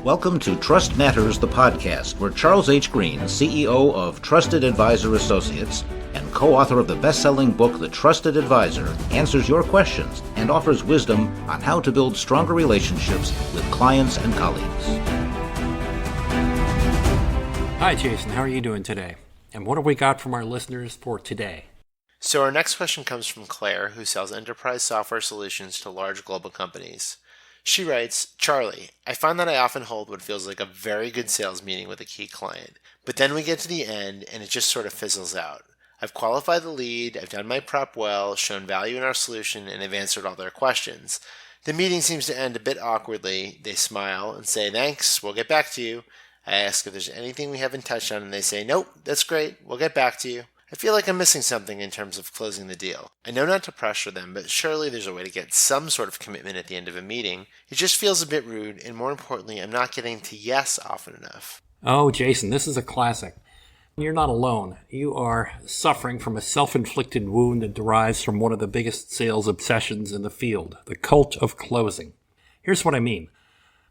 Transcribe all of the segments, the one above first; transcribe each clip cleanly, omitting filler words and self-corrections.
Welcome to Trust Matters, the podcast, where Charles H. Green, CEO of Trusted Advisor Associates and co-author of the best-selling book, The Trusted Advisor, answers your questions and offers wisdom on how to build stronger relationships with clients and colleagues. Hi, Jason. How are you doing today? And what have we got from our listeners for today? So our next question comes from Claire, who sells enterprise software solutions to large global companies. She writes, Charlie, I find that I often hold what feels like a very good sales meeting with a key client, but then we get to the end and it just sort of fizzles out. I've qualified the lead, I've done my prep well, shown value in our solution, and I've answered all their questions. The meeting seems to end a bit awkwardly. They smile and say, thanks, we'll get back to you. I ask if there's anything we haven't touched on, and they say, nope, that's great, we'll get back to you. I feel like I'm missing something in terms of closing the deal. I know not to pressure them, but surely there's a way to get some sort of commitment at the end of a meeting. It just feels a bit rude, and more importantly, I'm not getting to yes often enough. Oh, Jason, this is a classic. You're not alone. You are suffering from a self-inflicted wound that derives from one of the biggest sales obsessions in the field, the cult of closing. Here's what I mean.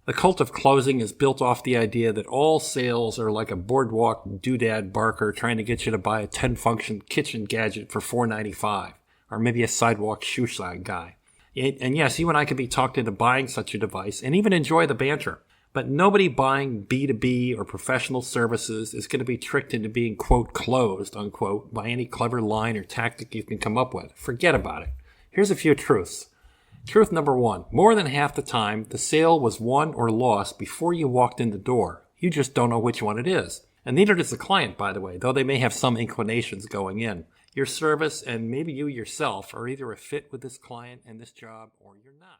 The cult of closing is built off the idea that all sales are like a boardwalk doodad barker trying to get you to buy a 10-function kitchen gadget for $4.95, or maybe a sidewalk shoe shine guy. And yes, you and I could be talked into buying such a device and even enjoy the banter. But nobody buying B2B or professional services is going to be tricked into being, quote, closed, unquote, by any clever line or tactic you can come up with. Forget about it. Here's a few truths. Truth number one, more than half the time, the sale was won or lost before you walked in the door. You just don't know which one it is. And neither does the client, by the way, though they may have some inclinations going in. Your service and maybe you yourself are either a fit with this client and this job or you're not.